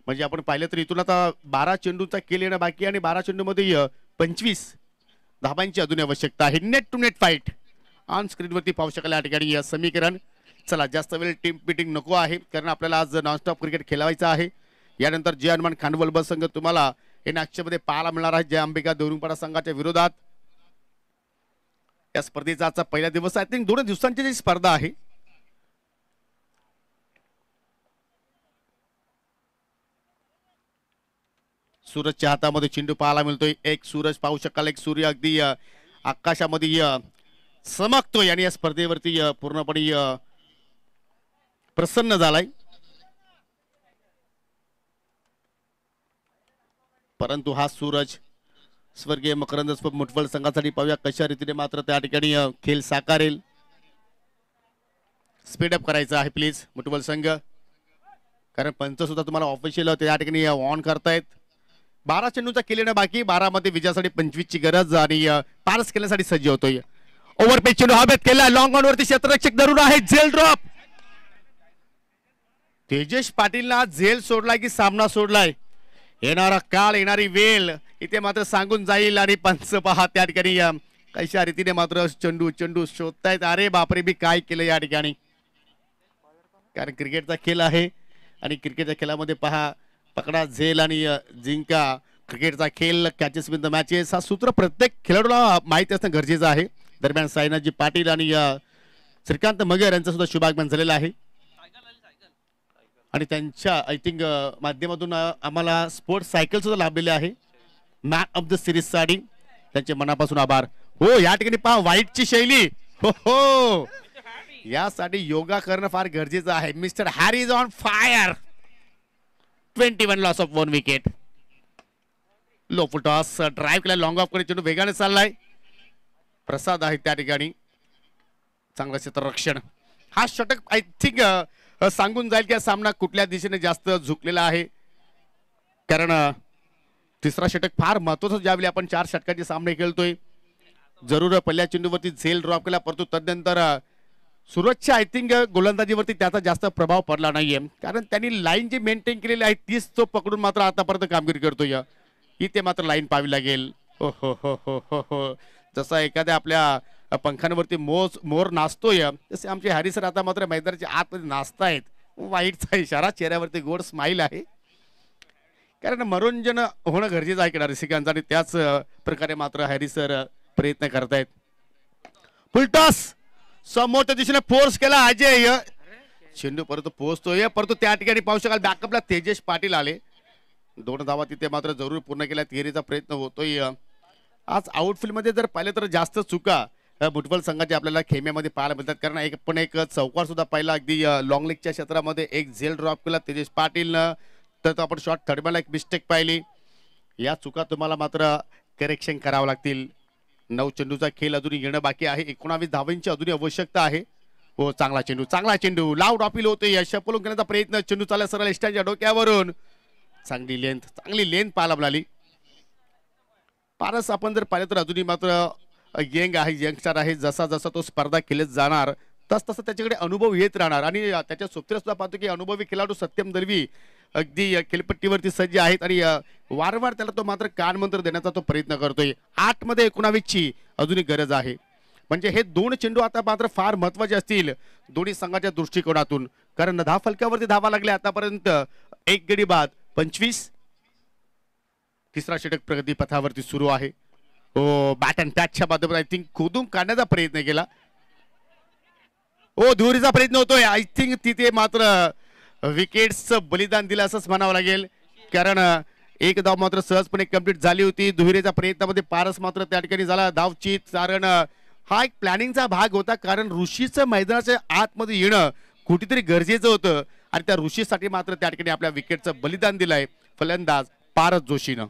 म्हणजे आपण पाहिलं तर इथून आता 12 चेंडूचा खेळ येणं बाकी आणि 12 चेंडूमध्ये 25 धावांची अजून आवश्यकता आहे. Net to net fight on स्क्रीनवरती पाहू शकाल या ठिकाणी समीकरण. चला जास्त वेळ टीम मीटिंग नको आहे, कारण आपल्याला आज नॉनस्टॉप क्रिकेट खेळवायचं आहे. यानंतर जय हनुमान खानवल बस संघ तुम्हाला हे नागपूरमध्ये पाहायला मिळणार आहे जय अंबिका देवरुंगपाडा संघाच्या विरोधात. या स्पर्धेचा आजचा पहिला दिवस आय थिंक 2 दिवसांची जी स्पर्धा आहे. सूरजच्या हातामध्ये चेंडू पाहायला मिळतोय. एक सूरज पाहू शकाल, एक सूर्य अगदी आकाशामध्ये चमकतोय आणि या स्पर्धेवरती पूर्णपणे प्रसन्न झालाय. परंतु हा सूरज स्वर्गीय मकरंद मुठवल संघासाठी पाहूया कशा रीतीने मात्र त्या ठिकाणी खेळ साकारेल. स्पीडअप करायचं आहे प्लीज मुठवल संघ, कारण पंच सुद्धा तुम्हाला ऑफिशियल त्या ठिकाणी ऑन करतायत. 12 चेंडूचा केलेला बाकी, 12 मध्ये विजयासाठी 25 ची गरज आणि पारस केल्यासाठी सज्ज होतोय. ओव्हरपेच चेंडू हवेत केला, लॉंग ऑन वरती क्षेत्ररक्षक जरूर आहे, झेल ड्रॉप. तेजस पाटीलला झेल सोडलाय की सामना सोडलाय, येणारा काळ येणारी वेळ इथे मात्र सांगून जाईल. आणि पंच पहा त्या ठिकाणी कशा रीतीने मात्र चेंडू शोधतायत. अरे बापरे, मी काय केलं या ठिकाणी, कारण क्रिकेटचा खेळ आहे आणि क्रिकेटच्या खेळामध्ये पहा पकडा झेल आणि जिंका. क्रिकेटचा खेळ कॅचेस विन द मॅचेस हा सूत्र प्रत्येक खेळाडूला माहिती असणं गरजेचं आहे. दरम्यान साईनाथजी पाटील आणि श्रीकांत मगर यांचा सुद्धा शुभागमन झालेला आहे आणि त्यांच्या आय थिंक माध्यमातून आम्हाला स्पोर्ट्स सायकल सुद्धा लाभलेले आहे मॅन ऑफ द सिरीज साठी. त्यांचे मनापासून आभार. हो या ठिकाणी पहा व्हाईटची शैली, हो हो यासाठी योगा करणं फार गरजेचं आहे. Mister Harry is on fire. 21 loss of 1 wicket. Low full toss drive केला, लॉंग ऑफ कडे चेंडू वेगाने चाललाय. प्रसाद आहे त्या ठिकाणी, चांगलं क्षेत्ररक्षण. हा षटक आय थिंक सांगून जाईल की हा सामना कुठल्या दिशेने जास्त झुकलेला आहे, कारण तिसरा षटक फार महत्वाचं. ज्यावेळी आपण 4 षटकांचे सामने खेळतोय, जरूर पहिल्या चेंडूवरती झेल ड्रॉप केला, परंतु तदनंतर सूरजच्या आय थिंक गोलंदाजीवरती त्याचा जास्त प्रभाव पडला नाहीये, कारण त्यांनी लाईन जी मेंटेन केलेली आहे तीच तो पकडून मात्र आतापर्यंत कामगिरी करतोय. इथे मात्र लाईन पाहावी लागेल. हो हो हो हो हो हो, जसा एखाद्या आपल्या पंखांवरती मोर नाचतोय तसे आमचे हॅरी सर आता मात्र मैदानाच्या आतमध्ये नाचतायत. वाईटचा इशारा, चेहऱ्यावरती गोड स्माईल आहे, कारण मनोरंजन होणं गरजेचं आहे किनारी रसिकांचं, आणि त्याच प्रकारे मात्र हॅरी सर प्रयत्न करतायत. फुलटॉस समोरच्या दिशेने फोर्स केला अजय, चेंडू परत पोहोचतोय, परंतु त्या ठिकाणी पाहू शकाल बॅकअपला तेजेश पाटील आले. 2 धावा तिथे मात्र जरूर पूर्ण केल्या. तिहेरीचा प्रयत्न होतोय. आज आउटफील्ड मध्ये जर पाहिलं तर जास्त चुका बुटबॉल संघाचे आपल्याला खेम्यामध्ये पाहायला मिळतात, कारण एक चौकार सुद्धा पाहिला अगदी लॉंग लेगच्या क्षेत्रामध्ये. एक झेल ड्रॉप केला तेजेश पाटीलनं, तर तो आपण शॉर्ट थर्डमॅनला एक मिस्टेक पाहिली. या चुका तुम्हाला मात्र करेक्शन करावं लागतील. 9 चेंडूचा खेळ अजूनही येणं बाकी आहे. 19 धावांची अजूनही आवश्यकता आहे. हो, चांगला चेंडू लाऊड अपील होतोय. यशपूर्ण करण्याचा प्रयत्न, चेंडू चालला सरळ स्टँडच्या डोक्यावरून. चांगली लेंथ पाहायला मिळाली. पारस आपण जर पाहिलं तर अजूनही मात्र यंगस्टर आहे. जसा जसा तो स्पर्धा खेळत जाणार तस तसा त्याच्याकडे अनुभव येत राहणार, आणि त्याच्या सोबतीला सुद्धा पाहतो की अनुभवी खेळाडू सत्यम दलवी अगदी खेळपट्टीवरती सज्ज आहेत, आणि वारंवार त्याला तो मात्र कानमंत्र देण्याचा तो प्रयत्न करतोय. 8 मध्ये 19 ची अजूनही गरज आहे. म्हणजे हे 2 चेंडू आता मात्र फार महत्वाचे असतील दोन्ही संघाच्या दृष्टिकोनातून, कारण धाव फलकावरती धावा लागल्या आतापर्यंत. 1 गडी बाद 25. तिसरा षटक प्रगती पथावरती सुरू आहे. हो, बॅट अँड टॅचच्या माध्यमातून आय थिंक खोदून काढण्याचा प्रयत्न केला. हो, दुहेरीचा प्रयत्न होतोय. आय थिंक तिथे मात्र विकेट्सचं बलिदान दिलं असंच म्हणावं लागेल, कारण एक धाव मात्र सहजपणे कंप्लीट झाली होती. दुहेरीच्या प्रयत्नामध्ये पारस मात्र त्या ठिकाणी झाला धावचीत, कारण हा एक प्लॅनिंगचा भाग होता, कारण ऋषीचं मैदानाच्या आतमध्ये येणं कुठेतरी गरजेचं होतं, आणि त्या ऋषीसाठी मात्र त्या ठिकाणी आपल्या विकेटचं बलिदान दिलंय फलंदाज पारस जोशीनं.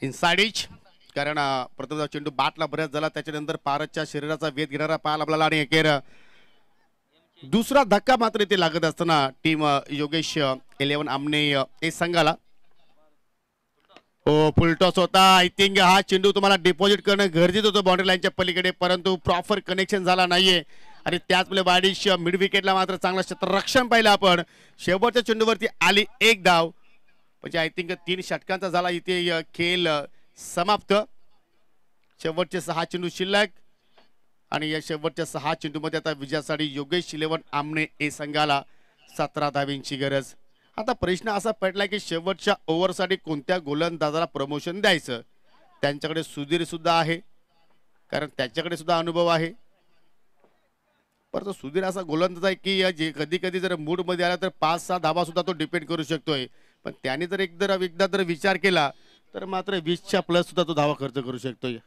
इनसाइड इच, कारण प्रथम चेंडू बाटला बऱ्याच झाला, त्याच्यानंतर पारसच्या शरीराचा वेध घेणारा पाहायला आपल्याला, आणि अखेर दुसरा धक्का मात्र इथे लागत असताना टीम योगेश 11 आमने हे संघाला. हो, फुलटॉस होता. आय थिंक हा चेंडू तुम्हाला डिपॉझिट करणं गरजेचं होतं बाउंड्री लाईनच्या पलीकडे, परंतु प्रॉपर कनेक्शन झाला नाहीये, आणि त्याचमुळे वाडिश मिड विकेटला मात्र चांगलं क्षेत्ररक्षण पाहिलं आपण. शेवटच्या चेंडूवरती आली 1 धाव, म्हणजे आय थिंक 3 षटकांचा झाला इथे खेळ समाप्त. शेवटचे 6 चेंडू शिल्लक, आणि या शेवटच्या 6 चेंडूमध्ये आता विजयासाठी योगेश 11 आमने ए संघाला 17 धावींची गरज. आता प्रश्न असा पडलाय की शेवटच्या ओव्हरसाठी कोणत्या गोलंदाजाला प्रमोशन द्यायचं. त्यांच्याकडे सुधीर सुद्धा आहे, कारण त्याच्याकडे सुद्धा अनुभव आहे, परंतु सुधीर असा गोलंदाज आहे की कधी कधी जर मूड मध्ये आला तर 5-6 धावा सुद्धा तो डिपेंड करू शकतोय, पण त्याने जर एकदा जर विचार केला तर मात्र 20च्या प्लस सुद्धा तो धावा खर्च करू शकतोय.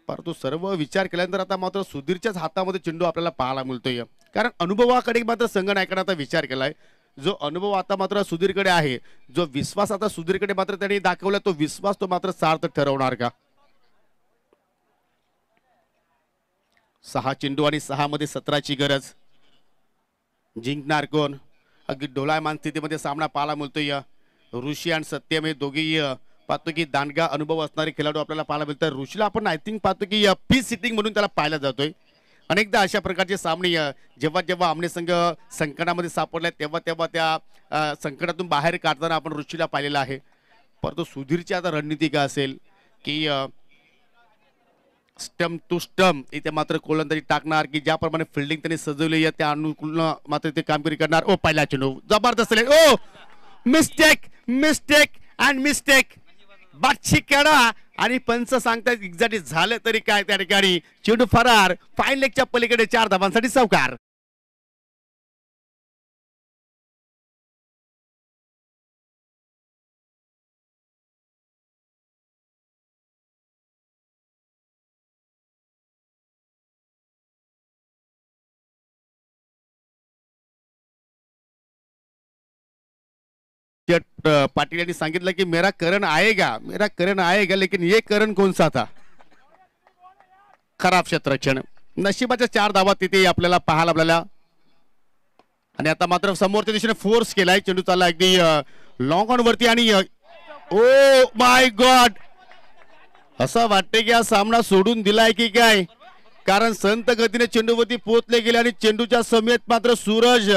परंतु सर्व विचार केल्यानंतर आता मात्र सुधीरच्याच हातामध्ये चेंडू आपल्याला पाहायला मिळतोय, कारण अनुभवाकडे मात्र संघ नायकाने आता विचार केलाय. जो अनुभव आता मात्र सुधीरकडे आहे, जो विश्वास आता सुधीरकडे मात्र त्यांनी दाखवला, तो विश्वास तो मात्र सार्थ ठरवणार का. 6 चेंडू आणि 6 मध्ये 17ची गरज. जिंकणार कोण. अगदी डोलायमान स्थितीमध्ये सामना पाहायला मिळतोय. ऋषी आणि सत्यम हे दोघेही पाहतो की दांडगा अनुभव असणारे खेळाडू आपल्याला पाहायला मिळतात. ऋषीला आपण आय थिंक पाहतो की पीस सिटिंग म्हणून त्याला पाहिला जातोय. अनेकदा अशा प्रकारचे सामने जेव्हा जेव्हा आमने संघ संकटामध्ये सापडले तेव्हा त्या संकटातून बाहेर काढताना आपण ऋषीला पाहिलेला आहे. परंतु सुधीरची आता रणनीती काय असेल की स्टंप टू स्टंप इथे मात्र गोलंदाजी टाकणार की ज्याप्रमाणे फिल्डिंग त्यांनी सजवली आहे त्या अनुकूल मात्र ते कामगिरी करणार. ओ पहिला चेंडू जबरदस्त ओ मिस्टेक मिस्टेक अँड मिस्टेक बादशी कडा आणि पंच सांगतात एक्झॅक्टली झालं तरी काय त्या ठिकाणी चेंडू फरार. फाईन लेगच्या पलीकडे 4 धावांसाठी चौकार. पाटिल यांनी सांगितलं की मेरा करण आएगा लेकिन ये करण कौन सा था. खराब क्षेत्ररक्षण. नशिबाच्या 4 धावा तिथे आपल्याला पाहायला आपल्याला. आणि आता मात्र समोरच्या दिशेने फोर्स केलाय. चेंडू चालला अगदी लॉंग ऑन वरती आणि ओ माय गॉड असं वाटते की हा सामना सोडून दिलाय की काय, कारण संत गतीने चेंडूवरती पोहोचले गेले आणि चेंडूच्या समेत मात्र सूरज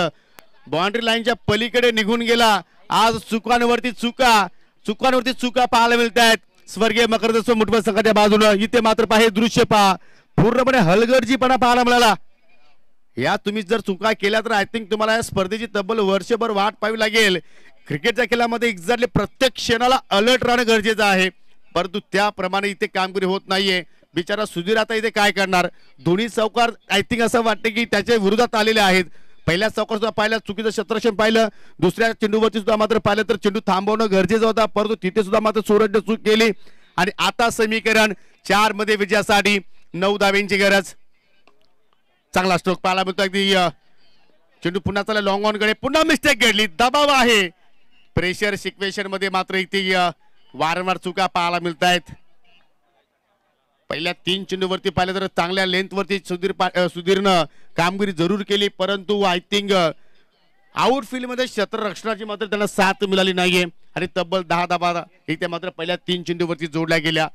बाउंड्री लाईनच्या पलीकडे निघून गेला. आज चुकांवरती चुका पाहायला मिळत आहेत. स्वर्गीय मकरंद मुठबळ संघाच्या बाजूने इथे मात्र हे दृश्य पहा, पूर्णपणे हलगर्जीपणा पाहायला मिळाला. या तुम्ही जर चुका केल्या तर आय थिंक तुम्हाला या स्पर्धेची तब्बल वर्षभर वाट पाहावी लागेल. क्रिकेटच्या खेळामध्ये एक्झॅक्टली प्रत्येक क्षणाला अलर्ट राहणं गरजेचं आहे, परंतु त्याप्रमाणे इथे कामगिरी होत नाहीये. बिचारा सुधीर आता इथे काय करणार. दोन्ही चौकार आय थिंक असं वाटतं की त्याच्या विरोधात आलेले आहेत. पहिल्या चौकार सुद्धा पाहिलं, चुकीचं क्षेत्ररक्षण पाहिलं. दुसऱ्या चेंडूवरती सुद्धा मात्र पाहिलं तर चेंडू थांबवणं गरजेचं होता, परंतु तिथे सुद्धा मात्र सूरजने चूक केली. आणि आता समीकरण 4 मध्ये विजयासाठी 9 धावांची गरज. चांगला स्ट्रोक पाहायला मिळतो. अगदी चेंडू पुन्हा चालला लॉंग ऑन कडे, पुन्हा मिस्टेक घडली. दबाव आहे प्रेशर सिच्युएशन मध्ये, मात्र इथे वारंवार चुका पाहायला मिळत आहेत. पहिल्या 3 चेंडूवरती पाहिलं तर चांगल्या लेंथवरती सुधीरनं कामगिरी जरूर केली, परंतु आय थिंक आउटफील्ड मध्ये क्षेत्ररक्षणाची मात्र त्यांना साथ मिळाली नाहीये. आणि तब्बल 10 धावा इथे मात्र पहिल्या 3 चेंडूवरती जोडल्या गेल्या.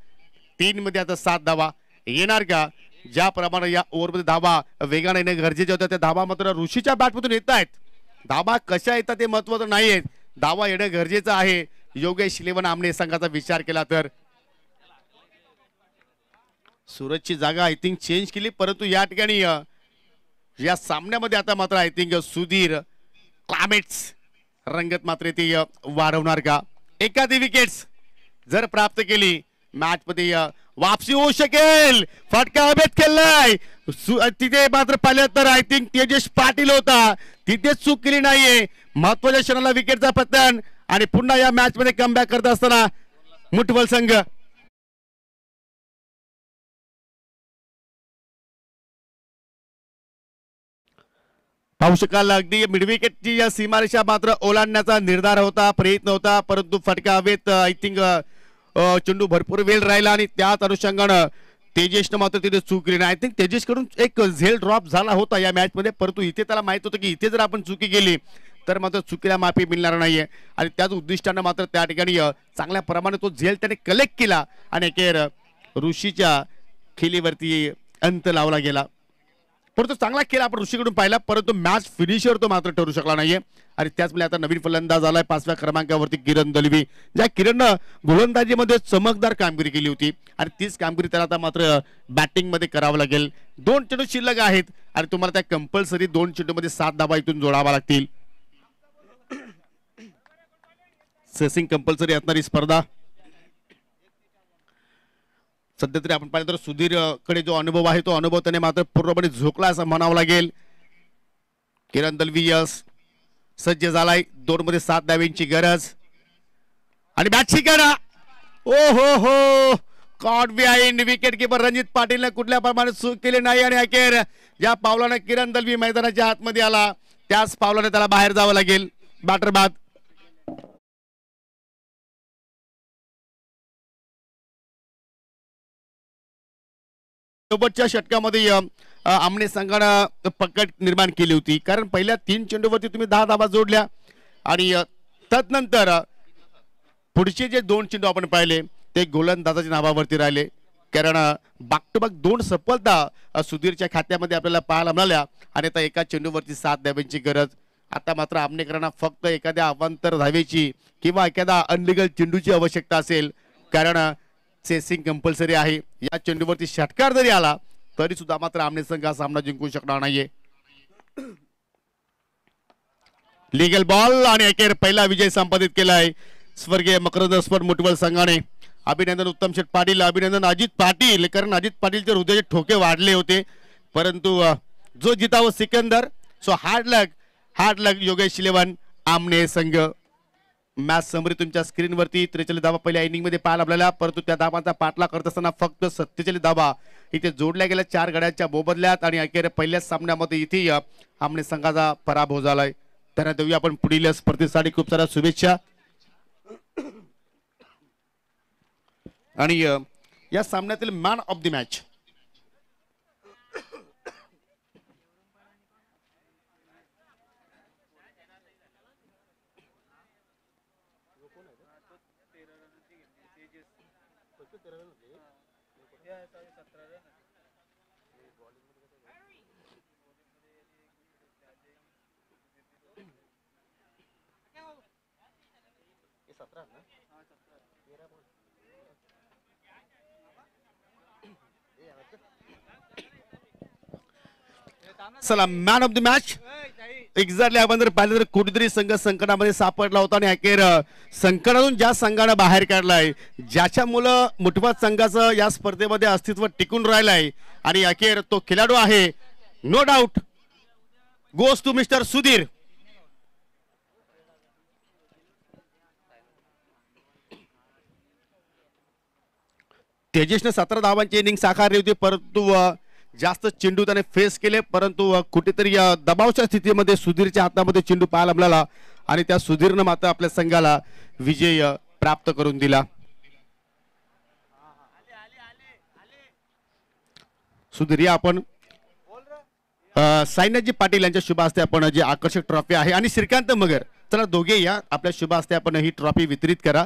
3 मध्ये आता 7 धावा येणार का. ज्याप्रमाणे या ओव्हरमध्ये धावा वेगाने येणे गरजेचे होते, त्या धावा मात्र ऋषीच्या बॅटमधून येत आहेत. धावा कशा येतात ते महत्वाचं नाहीये, धावा येणं गरजेचं आहे. योगेश इलेव्हन आमने संघाचा विचार केला तर सूरजची जागा आय थिंक चेंज केली, परंतु या ठिकाणी या सामन्यामध्ये आता मात्र आय थिंक सुधीर क्लामेट्स रंगत मात्र ती वाढवणार का. एखादी विकेट्स जर प्राप्त केली मॅच मध्ये वापसी होऊ शकेल. फटका हवेत खेळलाय तिथे मात्र पाहिलं तर आय थिंक तेजस पाटील होता, तिथे चूक केली नाहीये. महत्वाच्या क्षणाला विकेटचा पतन आणि पुन्हा या मॅच मध्ये कमबॅक करत असताना मुठवल संघ. पाहू शकाल अगदी मिडविकेटची या सीमारेषा मात्र ओलांडण्याचा निर्धार होता, प्रयत्न होता, परंतु फटका हवेत आय थिंक चेंडू भरपूर वेळ राहिला आणि त्याच अनुषंगानं तेजसनं मात्र तिथे चूक केली. आय थिंक तेजस कडून एक झेल ड्रॉप झाला होता या मॅच मध्ये, परंतु इथे त्याला माहित होतं की इथे जर आपण चुकी केली तर मात्र चुकीला माफी मिळणार नाहीये. आणि त्याच उद्दिष्टानं मात्र त्या ठिकाणी चांगल्या प्रमाणे तो झेल त्याने कलेक्ट केला आणि अखेर ऋषीच्या खेळीवरती अंत लावला गेला. परंतु चांगला खेळ आपण ऋषीकडून पाहिला, परंतु मॅच फिनिशर तो मात्र ठरू शकला नाहीये. आणि त्याचमुळे आता नवीन फलंदाज आलाय 5व्या क्रमांकावरती किरण दलवी, ज्या किरणनं गोलंदाजीमध्ये चमकदार कामगिरी केली होती आणि तीच कामगिरी त्याला आता मात्र बॅटिंग मध्ये करावं लागेल. 2 चेंडू शिल्लक आहेत आणि तुम्हाला त्या कंपल्सरी 2 चेंडूमध्ये 7 धावा इथून जोडावा लागतील. सेसिंग कंपल्सरी असणारी स्पर्धा. सध्या तरी आपण पाहिलं तर सुधीर कडे जो अनुभव आहे तो अनुभव त्याने मात्र पूर्णपणे झोकला असं म्हणावं लागेल. किरण दलवी सज्ज झालाय. 2 मध्ये 7 धावांची गरज आणि बॅट शिकारा. ओ हो caught behind. Wicket keeper Ranjit पाटीलने कुठल्या प्रमाणे चूक केली नाही आणि अखेर ज्या पावलाने किरण दलवी मैदानाच्या आतमध्ये आला त्याच पावलाने त्याला बाहेर जावं लागेल. बॅटर बाद. सोबतच्या षटकामध्ये आमने संघानं पकड निर्माण केली होती, कारण पहिल्या 3 चेंडूवरती तुम्ही 10 धावा जोडल्या आणि तदनंतर पुढचे जे 2 चेंडू आपण पाहिले ते गोलंदाजाच्या नावावरती राहिले, कारण बॅक टू बॅक 2 सफलता सुधीरच्या खात्यामध्ये आपल्याला पाहायला मिळाल्या आणि आता एका चेंडूवरती 7 धावांची गरज. आता मात्र आमनेकरांना फक्त एखाद्या अवांतर धावेची किंवा एखादा अनलिगल चेंडूची आवश्यकता असेल, कारण चेसिंग कंपल्सरी आहे. या चेंडूवरती षटकार जरी आला तरी सुद्धा मात्र आमने संघ हा सामना जिंकू शकणार नाहीये. लीगल बॉल आणि अखेर पहिला विजय संपादित केलाय स्वर्गीय मकरंद स्पोर्ट मुठवल संघाने. अभिनंदन उत्तम शेठ पाटील, अभिनंदन अजित पाटील, कारण अजित पाटीलचे हृदयाचे ठोके वाढले होते, परंतु जो जितावं सिकंदर. सो हार्ड लक योगेश इलेव्हन आमने संघ. मॅच समरी तुमच्या स्क्रीनवरती 43 धावा पहिल्या इनिंग मध्ये पाहायला आपल्याला, परंतु त्या धावांचा पाठलाग करत असताना फक्त 47 धावा इथे जोडल्या गेल्या 4 गड्यांच्या मोबदल्यात आणि अखेर पहिल्याच सामन्यामध्ये इथे आमने संघाचा पराभव झालाय. त्यांना देऊया आपण पुढील स्पर्धेसाठी खूप साऱ्या शुभेच्छा. आणि या सामन्यातील मॅन ऑफ द मॅच चला man of the match exactly आपण जर पाहिलं तर कुठेतरी संघ संकटामध्ये सापडला होता आणि अखेर संकटातून ज्या संघानं बाहेर काढलाय, ज्याच्यामुळं मुठवा संघाचं या स्पर्धेमध्ये अस्तित्व टिकून राहिलंय आणि अखेर तो खेळाडू आहे no doubt goes to mister Sudhir. तेजसने 17 धावांची इनिंग साकारली होती, परंतु जास्त चेंडू त्याने फेस केले, परंतु कुठेतरी दबावच्या स्थितीमध्ये सुधीरच्या हातामध्ये चेंडू पाहायला मिळाला आणि त्या सुधीरनं मात्र आपल्या संघाला विजय प्राप्त करून दिला. सुधीर या आपण साईनाथजी पाटील यांच्या शुभ हस्ते आपण जे आकर्षक ट्रॉफी आहे आणि श्रीकांत मगर, चला दोघे या आपल्या शुभ हस्ते आपण ही ट्रॉफी वितरित करा.